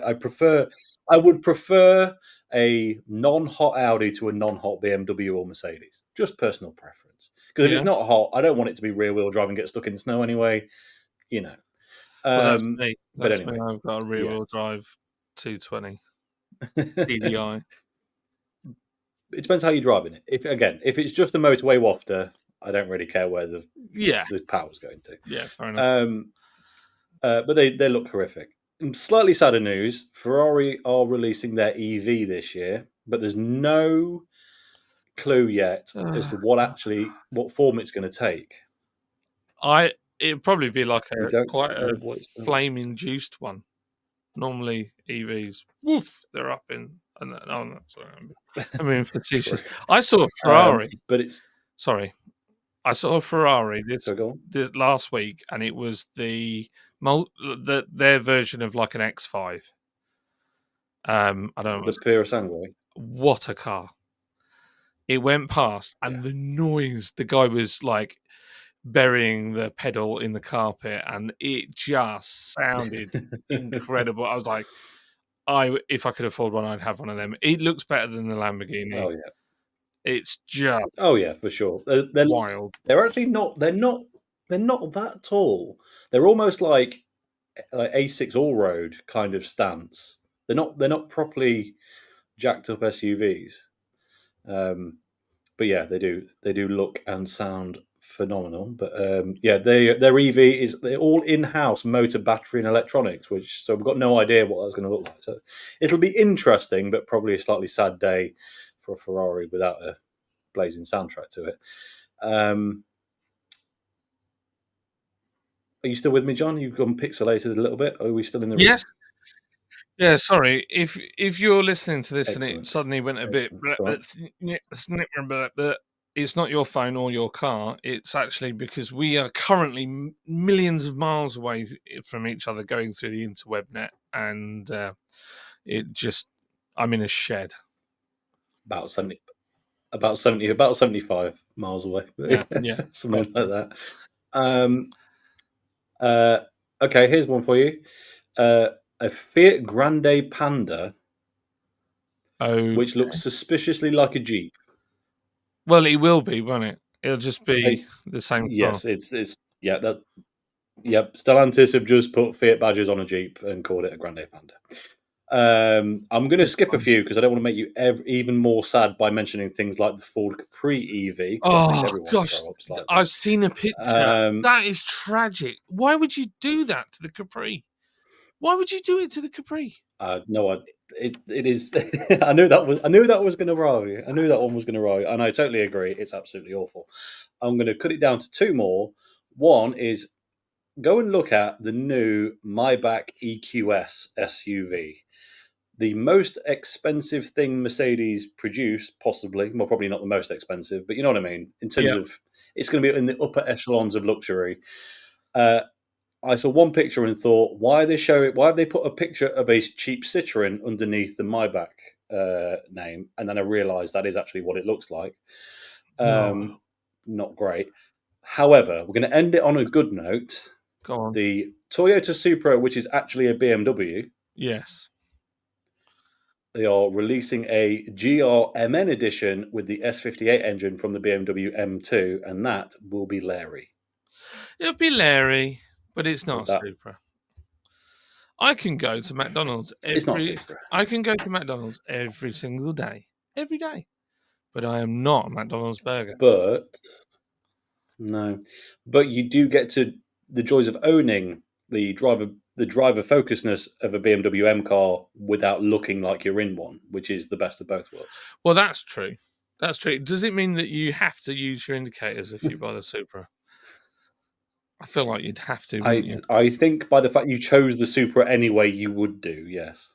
I would prefer a non-hot Audi to a non-hot BMW or Mercedes. Just personal preference. Because if it's Yeah. not hot, I don't want it to be rear-wheel drive and get stuck in the snow anyway. You know. Well, that's me. But That's me. anyway, I've got a yes. rear-wheel drive 220 It DDI. depends how you're driving it. If it's just a motorway wafter, I don't really care where the Yeah. power's going to. Yeah, fair enough. But they look horrific. And slightly sadder news: Ferrari are releasing their EV this year, but there's no clue yet as to what form it's going to take. It'd probably be like We a don't quite know a what it's going to look flame induced one. Normally EVs, woof, they're up in. And oh no, sorry, I'm being True. facetious. I saw a Ferrari. But it's Sorry, I saw a Ferrari so go on. this last week, and it was their version of like an X5. I don't know The Pura Sangue. what a car. It went past, Yeah. and the noise, the guy was like burying the pedal in the carpet, and it just sounded incredible. I was like, if I could afford one, I'd have one of them. It looks better than the Lamborghini. Oh yeah. It's just Oh yeah, for sure. wild. They're actually not. They're not that tall. They're almost like A6 all road kind of stance. They're not properly jacked up SUVs. But yeah, they do look and sound phenomenal. But yeah, their EV they're all in-house motor, battery, and electronics. So we've got no idea what that's going to look like. So it'll be interesting, but probably a slightly sad day for a Ferrari without a blazing soundtrack to it. Are you still with me, John? You've gone pixelated a little bit. Are we still in the room? Yes. Yeah, sorry. If you're listening to this and it Excellent. suddenly went a bit, Excellent. Go on. it's not your phone or your car. It's actually because we are currently millions of miles away from each other, going through the interweb net, and I'm in a shed. About 75 miles away. Yeah, yeah. Something like that. Okay, here's one for you. A Fiat Grande Panda, which looks suspiciously like a Jeep. Well, it will be, won't it? It'll just be the same car. Yes, it's yeah. Stellantis have just put Fiat badges on a Jeep and called it a Grande Panda. I'm going to Just skip a fun. few because I don't want to make you even more sad by mentioning things like the Ford Capri EV, because that makes Oh everyone gosh, throw up slightly. I've seen a picture. That is tragic. Why would you do that to the Capri? Why would you do it to the Capri? No, it is. I knew that was going to rise. I knew that one was going to rise, and I totally agree. It's absolutely awful. I'm going to cut it down to two more. One is go and look at the new Maybach EQS SUV. The most expensive thing Mercedes produced, possibly. Well, probably not the most expensive, but you know what I mean. In terms Yeah. of, it's going to be in the upper echelons of luxury. Uh, I saw one picture and thought, why are they show it? Why have they put a picture of a cheap Citroen underneath the Maybach name? And then I realised that is actually what it looks like. No. Not great. However, we're going to end it on a good note. Go on. The Toyota Supra, which is actually a BMW, Yes. they are releasing a GRMN edition with the S58 engine from the BMW M2, and that will be Larry. It'll be Larry, but it's So not a that Supra. I can go to McDonald's it's not every. Supra, I can go to McDonald's every single day, every day. But I am not a McDonald's burger. but no, but you do get to the joys of owning the driver focusedness of a BMW M car without looking like you're in one, which is the best of both worlds. Well, that's true. That's true. Does it mean that you have to use your indicators if you buy the Supra? I feel like you'd have to, wouldn't you? I think by the fact you chose the Supra anyway, you would do, yes.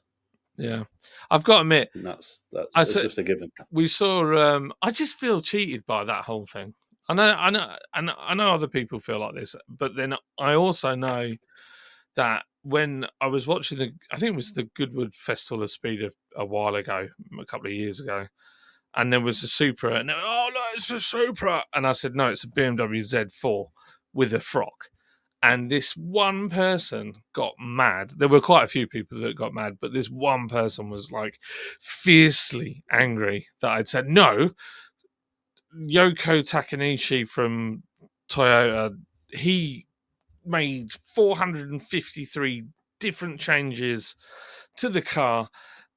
Yeah. I've got to admit, And I it's said just a given. we saw. I just feel cheated by that whole thing. I know other people feel like this, but then I also know that when I was watching I think it was the Goodwood Festival of Speed a while ago, a couple of years ago, and there was a Supra, and oh no, it's a Supra, and I said no, it's a BMW Z4 with a frock. And this one person got mad. There were quite a few people that got mad, but this one person was like fiercely angry that I'd said no. Yoko Takanishi from Toyota, he made 453 different changes to the car,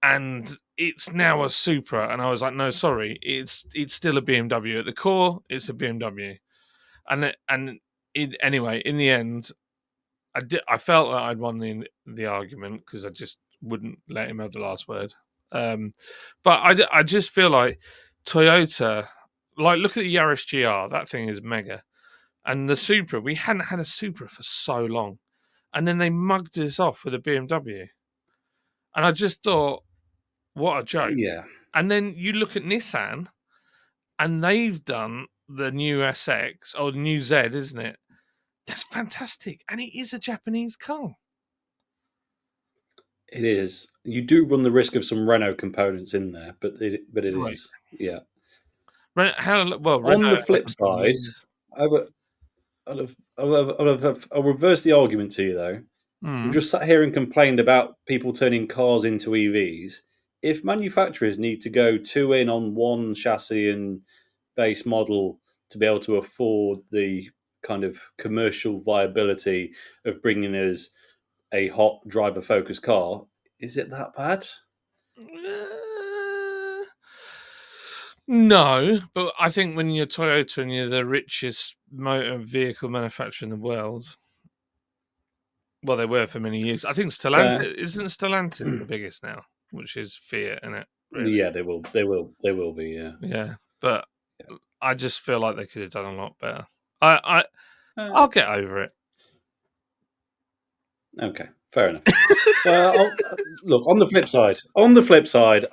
and it's now a Supra. And I was like, no, sorry, it's still a BMW at the core. It's a BMW, anyway, in the end, I felt that I'd won the argument because I just wouldn't let him have the last word. But I just feel like Toyota, like look at the Yaris GR, that thing is mega, and the Supra, we hadn't had a Supra for so long, and then they mugged us off with a BMW, and I just thought, what a joke. Yeah, And then you look at Nissan, and they've done the new SX or the new Z, isn't it? That's fantastic, and it is a Japanese car. it is. You do run the risk of some Renault components in there, but it Right. is. Yeah. On the Renault flip haven't been side, years. I would, I'll reverse the argument to you though. We've Mm. just sat here and complained about people turning cars into EVs. If manufacturers need to go two in on one chassis and base model to be able to afford the kind of commercial viability of bringing us a hot driver focused car, is it that bad? No, but I think when you're Toyota and you're the richest motor vehicle manufacturer in the world, well, they were for many years. I think Fair. Stellantis isn't Stellantis the biggest now, which is Fiat, isn't it? Really? Yeah, they will be. Yeah. Yeah, but I just feel like they could have done a lot better. I Uh, I'll get over it. okay, fair enough. Well, look, on the flip side,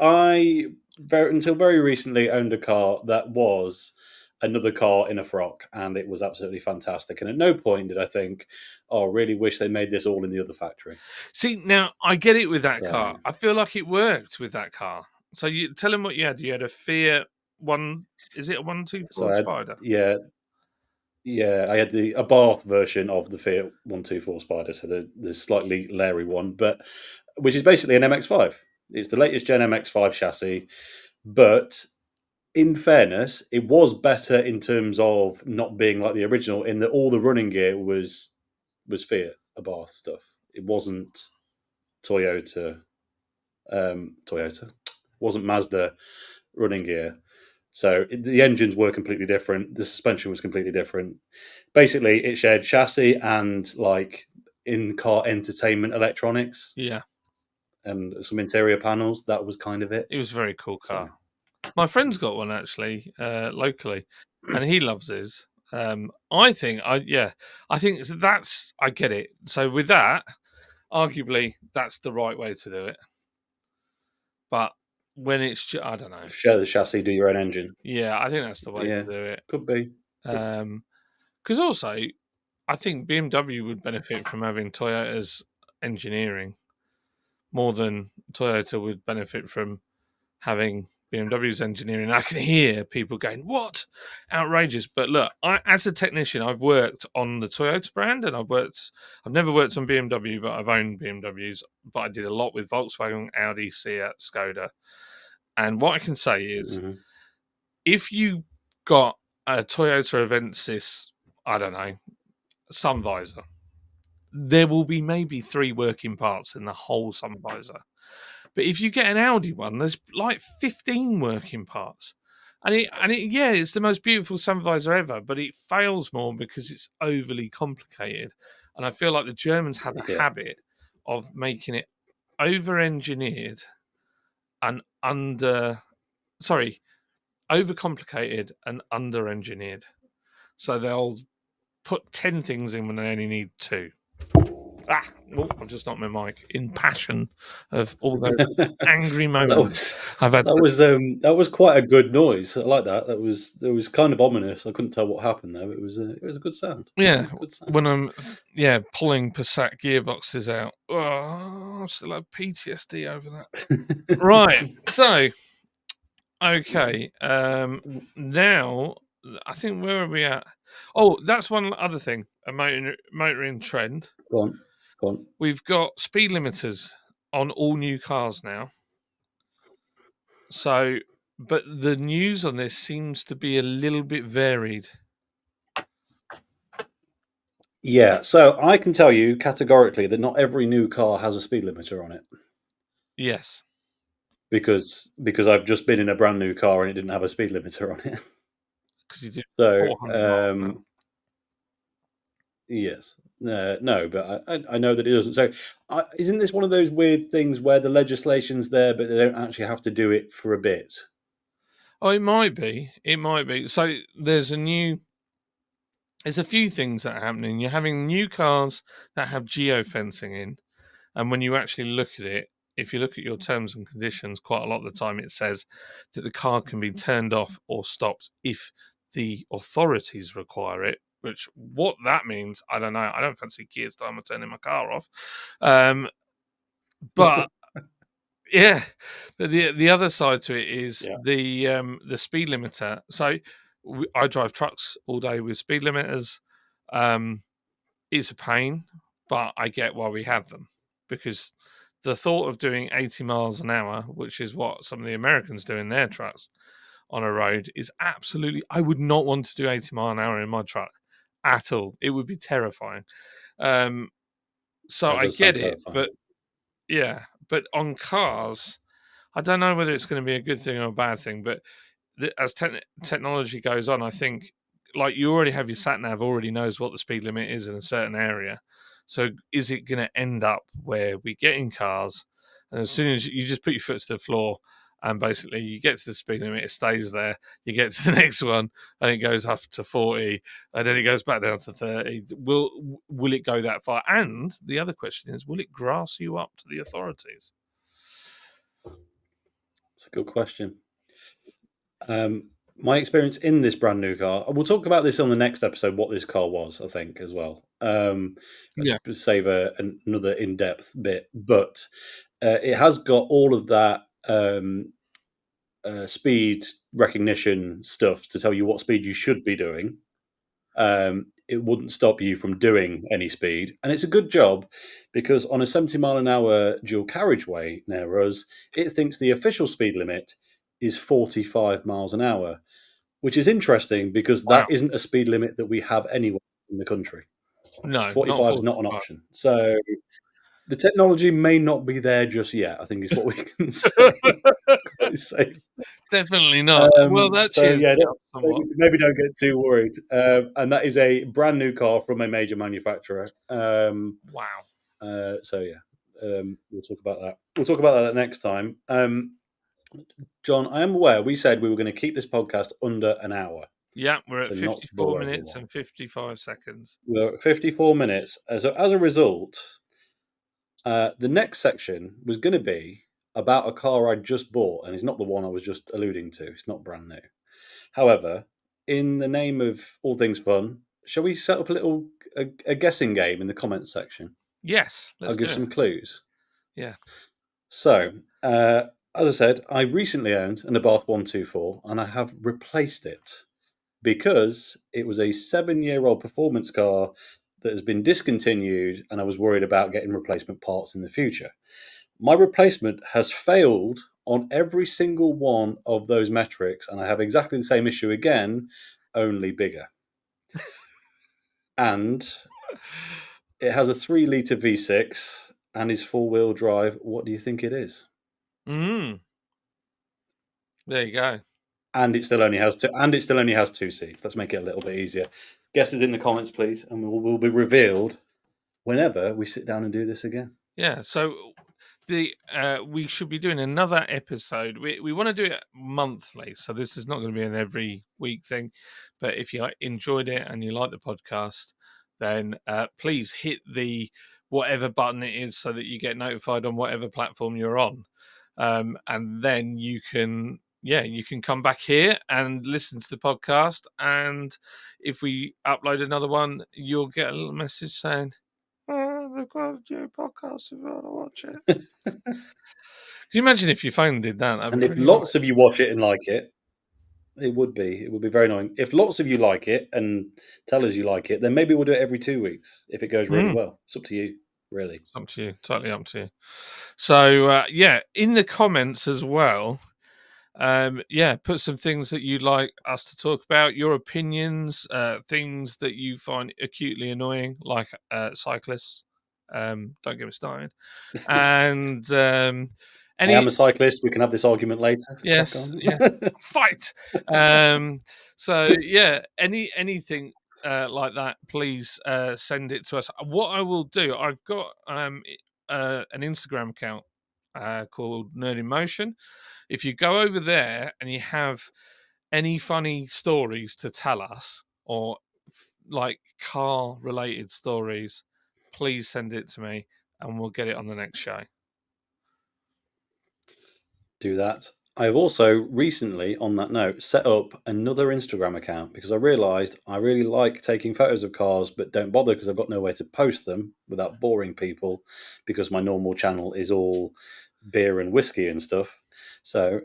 until very recently owned a car that was another car in a frock, and it was absolutely fantastic. And at no point did I think, "Oh, I really wish they made this all in the other factory." See, now I get it with that So, car. I feel like it worked with that car. So you tell him what you had. You had a Fiat one. Is it a 124 Spider? yeah, yeah, I had a Bath version of the Fiat 124 Spider, so the slightly Larry one, but which is basically an MX-5. It's the latest Gen MX-5 chassis, but in fairness, it was better in terms of not being like the original. In that all the running gear was Fiat Abarth stuff. It wasn't Toyota Toyota. Wasn't Mazda running gear. So the engines were completely different. The suspension was completely different. Basically, it shared chassis and like in-car entertainment electronics Yeah, and some interior panels. That was kind of it. it was a very cool So car. My friend's got one actually, locally, and he loves his. I think, I think that's I get it. So with that, arguably, that's the right way to do it. But when it's, I don't know. share the chassis, do your own engine. Yeah, I think that's the way Yeah, to do it. could be. Because also, I think BMW would benefit from having Toyota's engineering more than Toyota would benefit from having BMW's engineering. I can hear people going, "What? Outrageous!" But look, as a technician, I've worked on the Toyota brand, and I've never worked on BMW, but I've owned BMWs. But I did a lot with Volkswagen, Audi, Seat, Skoda. And what I can say is, Mhm. if you got a Toyota Avensis, I don't know, sun visor, there will be maybe 3 working parts in the whole sun visor. But if you get an Audi one, there's like 15 working parts. And it's the most beautiful sun visor ever, but it fails more because it's overly complicated. And I feel like the Germans have a Yeah. habit of making it over engineered and overcomplicated and under engineered. So they'll put 10 things in when they only need 2. I've just knocked my mic in passion of all those angry that moments was I've had to. that was quite a good noise. I like that. That was kind of ominous. I couldn't tell what happened there. But it was a good sound. It Yeah, was a good sound. when I'm pulling Passat gearboxes out. Oh, I still have PTSD over that. Right, so okay, now I think where are we at? Oh, that's one other thing. A motoring trend. Go on, go on. We've got speed limiters on all new cars now. So, but the news on this seems to be a little bit varied. Yeah, so I can tell you categorically that not every new car has a speed limiter on it Yes, because I've just been in a brand new car and it didn't have a speed limiter on it. because you do So 400 miles an hour. yes, no, but I know that it doesn't. So isn't this one of those weird things where the legislation's there, but they don't actually have to do it for a bit? Oh, it might be. It might be. So there's a few things that are happening. You're having new cars that have geofencing in, and when you actually look at it, if you look at your terms and conditions, quite a lot of the time it says that the car can be turned off or stopped if the authorities require it. Which what that means, I don't know. I don't fancy Kia's time of turning my car off. But yeah, the other side to it is Yeah. the speed limiter. So I drive trucks all day with speed limiters. Um, it's a pain, but I get why we have them because the thought of doing 80 miles an hour, which is what some of the Americans do in their trucks on a road, is absolutely. I would not want to do 80 mile an hour in my truck at all. It would be terrifying. So That I does sound get it, terrifying. but yeah, but on cars, I don't know whether it's going to be a good thing or a bad thing, but as technology goes on, I think like you already have your sat nav already knows what the speed limit is in a certain area. So is it going to end up where we get in cars, and as soon as you just put your foot to the floor, and basically you get to the speed limit, it stays there. You get to the next one, and it goes up to 40, and then it goes back down to 30. Will it go that far? And the other question is, will it grass you up to the authorities? It's a good question. My experience in this brand new car, we'll talk about this on the next episode, what this car was, I think, as well. Yeah. To save another in depth bit, but it has got all of that speed recognition stuff to tell you what speed you should be doing. It wouldn't stop you from doing any speed. And it's a good job because on a 70 mile an hour dual carriageway near us, it thinks the official speed limit is 45 miles an hour, which is interesting because Wow. that isn't a speed limit that we have anywhere in the country. No, not 45 is not an 45. option. So The technology may not be there just yet, I think is what we can say. Quite safe. Definitely not. Well, that So cheers yeah, me up somewhat. maybe don't get too worried. And that is a brand new car from a major manufacturer. Wow. So yeah, we'll talk about that. We'll talk about that next time. John, I am aware we said we were going to keep this podcast under an hour. Yeah, we're at So not to 54 bore minutes everyone. and 55 seconds. We're at 54 minutes. As a result, the next section was going to be about a car I just bought, and it's not the one I was just alluding to. It's not brand new. However, in the name of all things fun, shall we set up a guessing game in the comments section? Yes, I'll let's give do some it. clues. Yeah. So, as I said, I recently owned an Abarth 124 and I have replaced it because it was a 7-year-old performance car that has been discontinued and I was worried about getting replacement parts in the future. My replacement has failed on every single one of those metrics and I have exactly the same issue again, only bigger. And it has a 3-litre V6 and is four-wheel drive. What do you think it is? There you go. And it still only has two. And it still only has 2 seats. Let's make it a little bit easier. Guess it in the comments, please, and will be revealed whenever we sit down and do this again. Yeah. So we should be doing another episode. We want to do it monthly, so this is not going to be an every week thing. But if you enjoyed it and you like the podcast, then please hit the whatever button it is so that you get notified on whatever platform you're on, and then you can come back here and listen to the podcast. And if we upload another one, you'll get a little message saying, they've got a new podcast if you want to watch it. Can you imagine if your phone did that? That'd And be if really lots annoying. of you watch it and like it, it would be very annoying. If lots of you like it and tell us you like it, then maybe we'll do it every 2 weeks if it goes really well. It's up to you, really. It's up to you, totally up to you. So in the comments as well, put some things that you'd like us to talk about, your opinions, things that you find acutely annoying, like cyclists. Don't get me started. And I am any a cyclist. We can have this argument later. Crack yes, on. yeah, fight. Anything like that, please send it to us. What I will do, I've got an Instagram account called Nerd in Motion. If you go over there and you have any funny stories to tell us, or like car related stories, please send it to me and we'll get it on the next show. Do that. I've also recently, on that note, set up another Instagram account because I realised I really like taking photos of cars, but don't bother because I've got nowhere to post them without boring people because my normal channel is all beer and whiskey and stuff. So,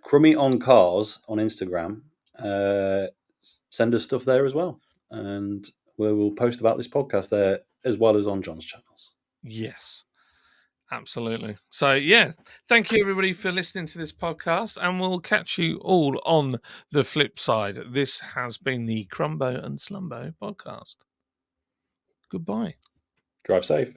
Crummy on Cars on Instagram, send us stuff there as well. And we will post about this podcast there as well as on John's channels. Yes. Absolutely. So, thank you everybody for listening to this podcast, and we'll catch you all on the flip side. This has been the Crumbo and Slumbo podcast. Goodbye. Drive safe.